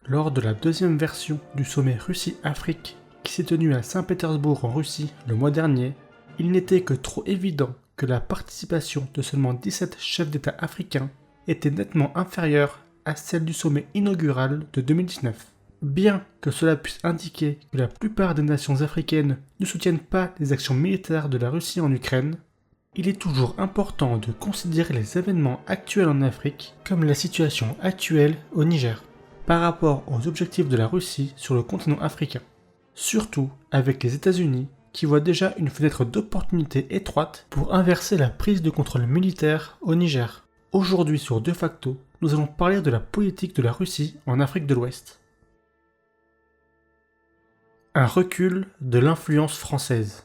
Lors de la deuxième version du sommet Russie-Afrique qui s'est tenu à Saint-Pétersbourg en Russie le mois dernier, il n'était que trop évident que la participation de seulement 17 chefs d'État africains était nettement inférieure à celle du sommet inaugural de 2019. Bien que cela puisse indiquer que la plupart des nations africaines ne soutiennent pas les actions militaires de la Russie en Ukraine, il est toujours important de considérer les événements actuels en Afrique comme la situation actuelle au Niger, par rapport aux objectifs de la Russie sur le continent africain. Surtout avec les États-Unis qui voient déjà une fenêtre d'opportunité étroite pour inverser la prise de contrôle militaire au Niger. Aujourd'hui sur De Facto, nous allons parler de la politique de la Russie en Afrique de l'Ouest. Un recul de l'influence française.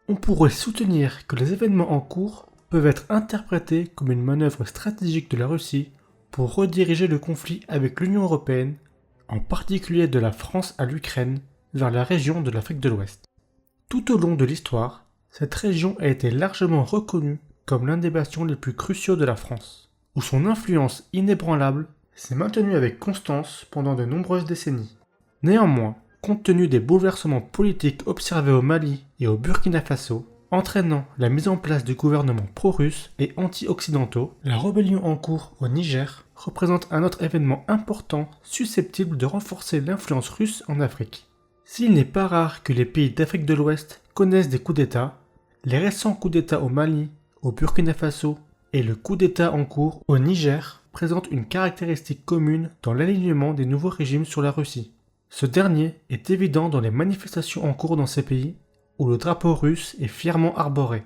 On pourrait soutenir que les événements en cours peuvent être interprétés comme une manœuvre stratégique de la Russie pour rediriger le conflit avec l'Union européenne, en particulier de la France à l'Ukraine, vers la région de l'Afrique de l'Ouest. Tout au long de l'histoire, cette région a été largement reconnue comme l'un des bastions les plus cruciaux de la France, où son influence inébranlable s'est maintenue avec constance pendant de nombreuses décennies. Néanmoins, compte tenu des bouleversements politiques observés au Mali et au Burkina Faso, entraînant la mise en place de gouvernements pro-russes et anti-occidentaux, la rébellion en cours au Niger représente un autre événement important susceptible de renforcer l'influence russe en Afrique. S'il n'est pas rare que les pays d'Afrique de l'Ouest connaissent des coups d'État, les récents coups d'État au Mali, au Burkina Faso et le coup d'État en cours au Niger présentent une caractéristique commune dans l'alignement des nouveaux régimes sur la Russie. Ce dernier est évident dans les manifestations en cours dans ces pays, où le drapeau russe est fièrement arboré,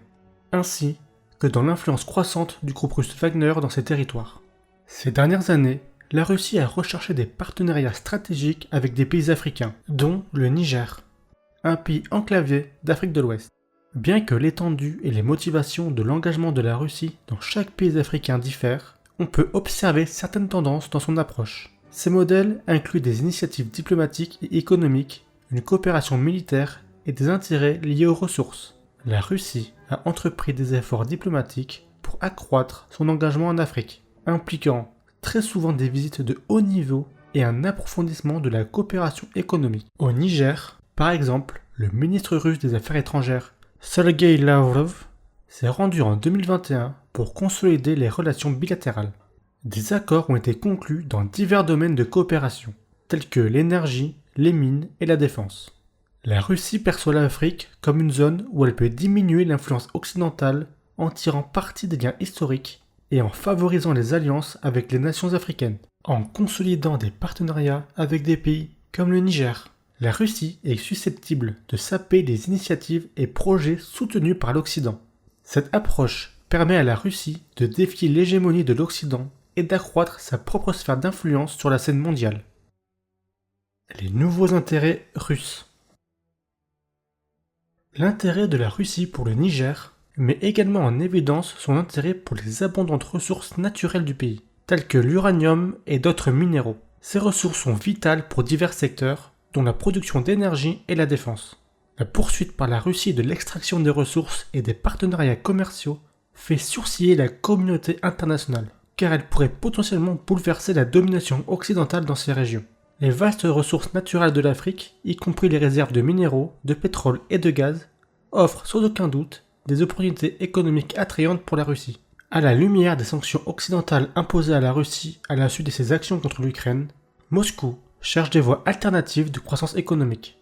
ainsi que dans l'influence croissante du groupe russe Wagner dans ces territoires. Ces dernières années, la Russie a recherché des partenariats stratégiques avec des pays africains, dont le Niger, un pays enclavé d'Afrique de l'Ouest. Bien que l'étendue et les motivations de l'engagement de la Russie dans chaque pays africain diffèrent, on peut observer certaines tendances dans son approche. Ces modèles incluent des initiatives diplomatiques et économiques, une coopération militaire et des intérêts liés aux ressources. La Russie a entrepris des efforts diplomatiques pour accroître son engagement en Afrique, impliquant très souvent des visites de haut niveau et un approfondissement de la coopération économique. Au Niger, par exemple, le ministre russe des Affaires étrangères, Sergei Lavrov, s'est rendu en 2021 pour consolider les relations bilatérales. Des accords ont été conclus dans divers domaines de coopération, tels que l'énergie, les mines et la défense. La Russie perçoit l'Afrique comme une zone où elle peut diminuer l'influence occidentale en tirant parti des liens historiques et en favorisant les alliances avec les nations africaines, en consolidant des partenariats avec des pays comme le Niger. La Russie est susceptible de saper des initiatives et projets soutenus par l'Occident. Cette approche permet à la Russie de défier l'hégémonie de l'Occident et d'accroître sa propre sphère d'influence sur la scène mondiale. Les nouveaux intérêts russes. L'intérêt de la Russie pour le Niger met également en évidence son intérêt pour les abondantes ressources naturelles du pays, telles que l'uranium et d'autres minéraux. Ces ressources sont vitales pour divers secteurs, dont la production d'énergie et la défense. La poursuite par la Russie de l'extraction des ressources et des partenariats commerciaux fait sourciller la communauté internationale, car elle pourrait potentiellement bouleverser la domination occidentale dans ces régions. Les vastes ressources naturelles de l'Afrique, y compris les réserves de minéraux, de pétrole et de gaz, offrent sans aucun doute des opportunités économiques attrayantes pour la Russie. À la lumière des sanctions occidentales imposées à la Russie à la suite de ses actions contre l'Ukraine, Moscou cherche des voies alternatives de croissance économique.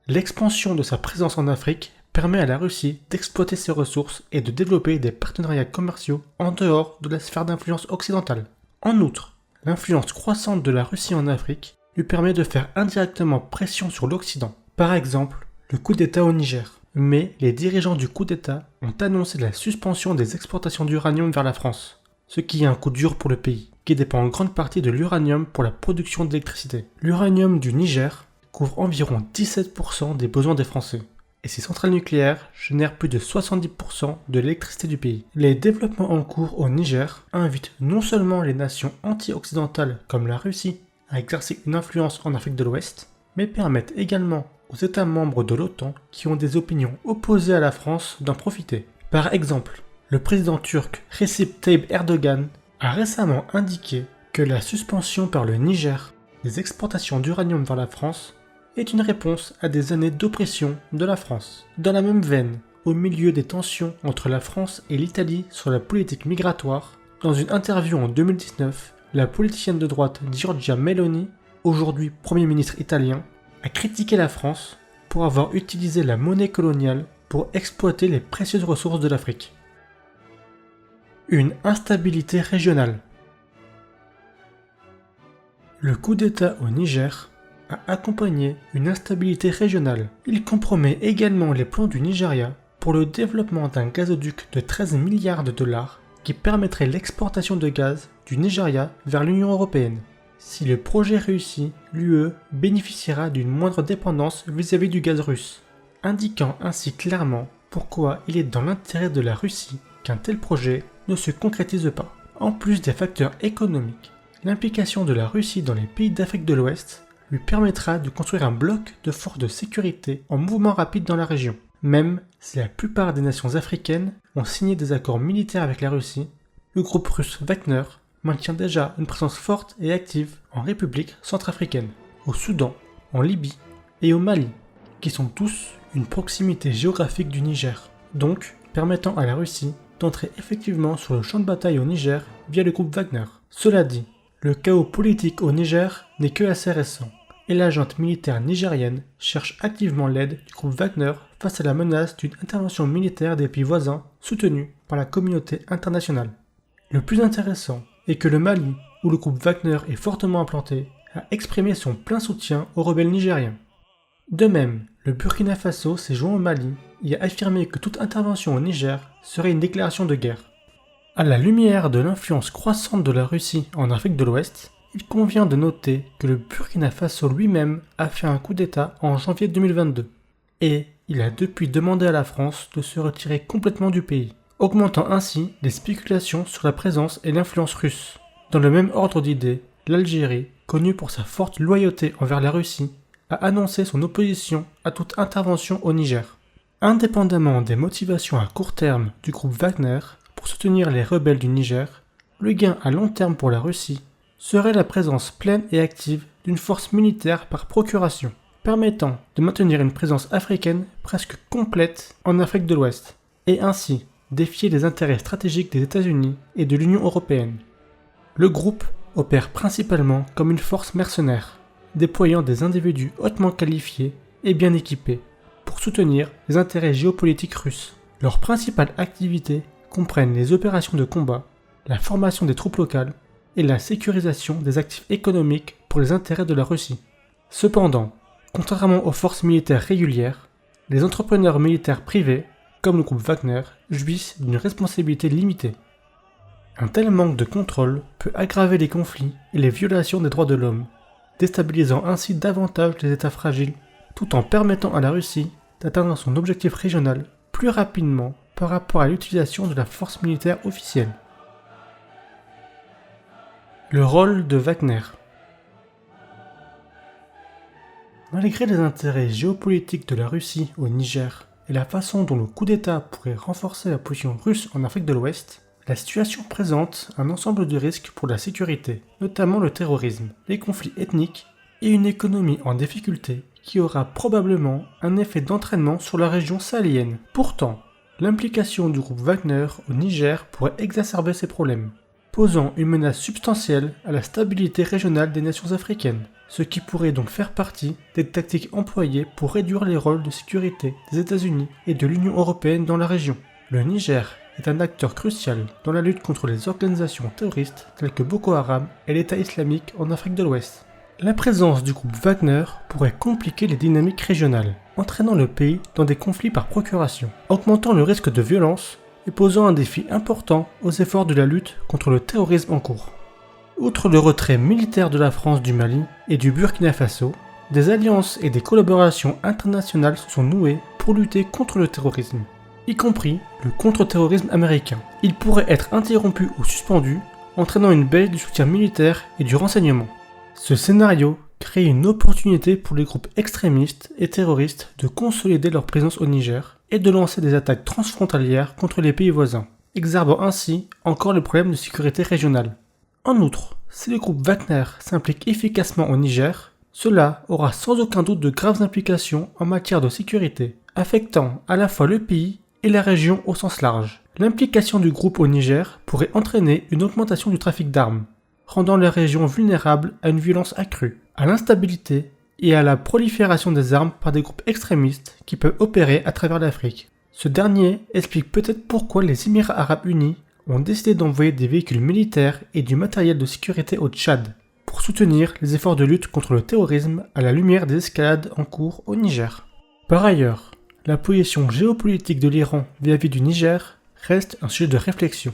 L'expansion de sa présence en Afrique permet à la Russie d'exploiter ses ressources et de développer des partenariats commerciaux en dehors de la sphère d'influence occidentale. En outre, l'influence croissante de la Russie en Afrique lui permet de faire indirectement pression sur l'Occident. Par exemple, le coup d'État au Niger. Mais les dirigeants du coup d'État ont annoncé la suspension des exportations d'uranium vers la France, ce qui est un coup dur pour le pays, qui dépend en grande partie de l'uranium pour la production d'électricité. L'uranium du Niger couvre environ 17% des besoins des Français, et ces centrales nucléaires génèrent plus de 70% de l'électricité du pays. Les développements en cours au Niger invitent non seulement les nations anti-occidentales comme la Russie à exercer une influence en Afrique de l'Ouest, mais permettent également aux États membres de l'OTAN qui ont des opinions opposées à la France d'en profiter. Par exemple, le président turc Recep Tayyip Erdogan a récemment indiqué que la suspension par le Niger des exportations d'uranium vers la France est une réponse à des années d'oppression de la France. Dans la même veine, au milieu des tensions entre la France et l'Italie sur la politique migratoire, dans une interview en 2019, la politicienne de droite Giorgia Meloni, aujourd'hui Premier ministre italien, a critiqué la France pour avoir utilisé la monnaie coloniale pour exploiter les précieuses ressources de l'Afrique. Une instabilité régionale. Le coup d'État au Niger a accompagné une instabilité régionale. Il compromet également les plans du Nigeria pour le développement d'un gazoduc de 13 milliards de dollars qui permettrait l'exportation de gaz du Nigeria vers l'Union européenne. Si le projet réussit, l'UE bénéficiera d'une moindre dépendance vis-à-vis du gaz russe, indiquant ainsi clairement pourquoi il est dans l'intérêt de la Russie qu'un tel projet ne se concrétise pas. En plus des facteurs économiques, l'implication de la Russie dans les pays d'Afrique de l'Ouest lui permettra de construire un bloc de forces de sécurité en mouvement rapide dans la région. Même si la plupart des nations africaines ont signé des accords militaires avec la Russie, le groupe russe Wagner maintient déjà une présence forte et active en République centrafricaine, au Soudan, en Libye et au Mali, qui sont tous une proximité géographique du Niger, donc permettant à la Russie d'entrer effectivement sur le champ de bataille au Niger via le groupe Wagner. Cela dit, le chaos politique au Niger n'est que assez récent, et la junte militaire nigérienne cherche activement l'aide du groupe Wagner face à la menace d'une intervention militaire des pays voisins soutenue par la communauté internationale. Le plus intéressant est que le Mali, où le groupe Wagner est fortement implanté, a exprimé son plein soutien aux rebelles nigériens. De même, le Burkina Faso s'est joint au Mali et a affirmé que toute intervention au Niger serait une déclaration de guerre. À la lumière de l'influence croissante de la Russie en Afrique de l'Ouest, il convient de noter que le Burkina Faso lui-même a fait un coup d'État en janvier 2022, et il a depuis demandé à la France de se retirer complètement du pays, augmentant ainsi les spéculations sur la présence et l'influence russe. Dans le même ordre d'idées, l'Algérie, connue pour sa forte loyauté envers la Russie, a annoncé son opposition à toute intervention au Niger. Indépendamment des motivations à court terme du groupe Wagner pour soutenir les rebelles du Niger, le gain à long terme pour la Russie serait la présence pleine et active d'une force militaire par procuration, permettant de maintenir une présence africaine presque complète en Afrique de l'Ouest, et ainsi défier les intérêts stratégiques des États-Unis et de l'Union européenne. Le groupe opère principalement comme une force mercenaire, déployant des individus hautement qualifiés et bien équipés pour soutenir les intérêts géopolitiques russes. Leurs principales activités comprennent les opérations de combat, la formation des troupes locales et la sécurisation des actifs économiques pour les intérêts de la Russie. Cependant, contrairement aux forces militaires régulières, les entrepreneurs militaires privés, comme le groupe Wagner, jouissent d'une responsabilité limitée. Un tel manque de contrôle peut aggraver les conflits et les violations des droits de l'homme, déstabilisant ainsi davantage les États fragiles, tout en permettant à la Russie d'atteindre son objectif régional plus rapidement par rapport à l'utilisation de la force militaire officielle. Le rôle de Wagner. Malgré les intérêts géopolitiques de la Russie au Niger et la façon dont le coup d'État pourrait renforcer la position russe en Afrique de l'Ouest, la situation présente un ensemble de risques pour la sécurité, notamment le terrorisme, les conflits ethniques et une économie en difficulté qui aura probablement un effet d'entraînement sur la région sahélienne. Pourtant, l'implication du groupe Wagner au Niger pourrait exacerber ces problèmes, posant une menace substantielle à la stabilité régionale des nations africaines, ce qui pourrait donc faire partie des tactiques employées pour réduire les rôles de sécurité des États-Unis et de l'Union européenne dans la région. Le Niger est un acteur crucial dans la lutte contre les organisations terroristes telles que Boko Haram et l'État islamique en Afrique de l'Ouest. La présence du groupe Wagner pourrait compliquer les dynamiques régionales, entraînant le pays dans des conflits par procuration, augmentant le risque de violence et posant un défi important aux efforts de la lutte contre le terrorisme en cours. Outre le retrait militaire de la France du Mali et du Burkina Faso, des alliances et des collaborations internationales se sont nouées pour lutter contre le terrorisme, y compris le contre-terrorisme américain. Il pourrait être interrompu ou suspendu, entraînant une baisse du soutien militaire et du renseignement. Ce scénario crée une opportunité pour les groupes extrémistes et terroristes de consolider leur présence au Niger et de lancer des attaques transfrontalières contre les pays voisins, exacerbant ainsi encore le problème de sécurité régionale. En outre, si le groupe Wagner s'implique efficacement au Niger, cela aura sans aucun doute de graves implications en matière de sécurité, affectant à la fois le pays et la région au sens large. L'implication du groupe au Niger pourrait entraîner une augmentation du trafic d'armes, rendant la région vulnérable à une violence accrue, à l'instabilité et à la prolifération des armes par des groupes extrémistes qui peuvent opérer à travers l'Afrique. Ce dernier explique peut-être pourquoi les Émirats arabes unis ont décidé d'envoyer des véhicules militaires et du matériel de sécurité au Tchad pour soutenir les efforts de lutte contre le terrorisme à la lumière des escalades en cours au Niger. Par ailleurs, la position géopolitique de l'Iran vis-à-vis du Niger reste un sujet de réflexion.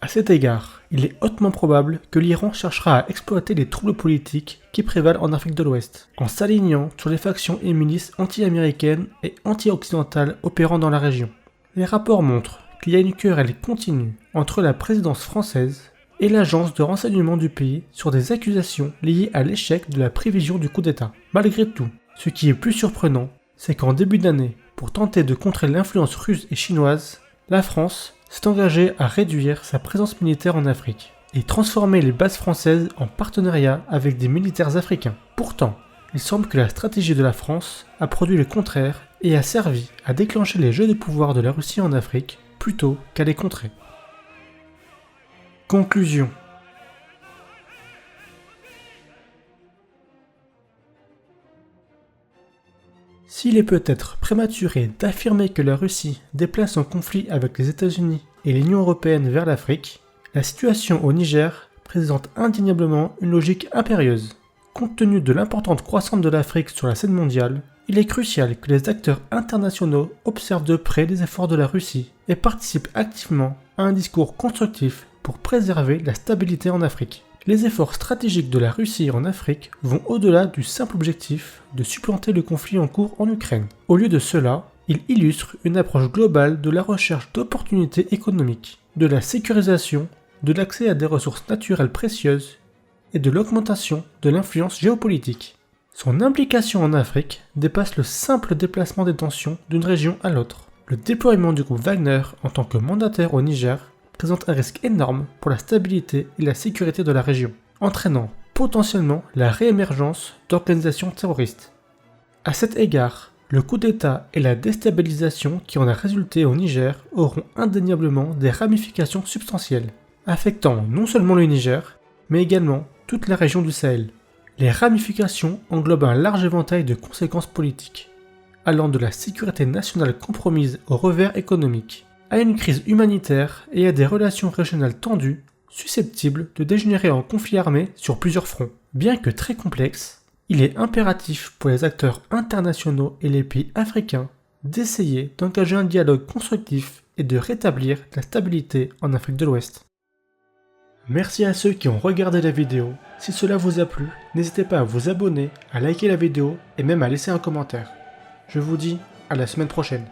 À cet égard, il est hautement probable que l'Iran cherchera à exploiter les troubles politiques qui prévalent en Afrique de l'Ouest, en s'alignant sur les factions et milices anti-américaines et anti-occidentales opérant dans la région. Les rapports montrent qu'il y a une querelle continue entre la présidence française et l'agence de renseignement du pays sur des accusations liées à l'échec de la prévision du coup d'État. Malgré tout, ce qui est plus surprenant, c'est qu'en début d'année, pour tenter de contrer l'influence russe et chinoise, la France s'est engagée à réduire sa présence militaire en Afrique et transformer les bases françaises en partenariat avec des militaires africains. Pourtant, il semble que la stratégie de la France a produit le contraire et a servi à déclencher les jeux de pouvoir de la Russie en Afrique plutôt qu'à les contrer. Conclusion. S'il est peut-être prématuré d'affirmer que la Russie déplace son conflit avec les États-Unis et l'Union européenne vers l'Afrique, la situation au Niger présente indéniablement une logique impérieuse. Compte tenu de l'importance croissante de l'Afrique sur la scène mondiale, il est crucial que les acteurs internationaux observent de près les efforts de la Russie et participent activement à un discours constructif pour préserver la stabilité en Afrique. Les efforts stratégiques de la Russie en Afrique vont au-delà du simple objectif de supplanter le conflit en cours en Ukraine. Au lieu de cela, ils illustrent une approche globale de la recherche d'opportunités économiques, de la sécurisation, de l'accès à des ressources naturelles précieuses et de l'augmentation de l'influence géopolitique. Son implication en Afrique dépasse le simple déplacement des tensions d'une région à l'autre. Le déploiement du groupe Wagner en tant que mandataire au Niger présente un risque énorme pour la stabilité et la sécurité de la région, entraînant potentiellement la réémergence d'organisations terroristes. À cet égard, le coup d'État et la déstabilisation qui en a résulté au Niger auront indéniablement des ramifications substantielles, affectant non seulement le Niger, mais également toute la région du Sahel. Les ramifications englobent un large éventail de conséquences politiques, allant de la sécurité nationale compromise au revers économique, à une crise humanitaire et à des relations régionales tendues, susceptibles de dégénérer en conflit armé sur plusieurs fronts. Bien que très complexe, il est impératif pour les acteurs internationaux et les pays africains d'essayer d'engager un dialogue constructif et de rétablir la stabilité en Afrique de l'Ouest. Merci à ceux qui ont regardé la vidéo. Si cela vous a plu, n'hésitez pas à vous abonner, à liker la vidéo et même à laisser un commentaire. Je vous dis à la semaine prochaine.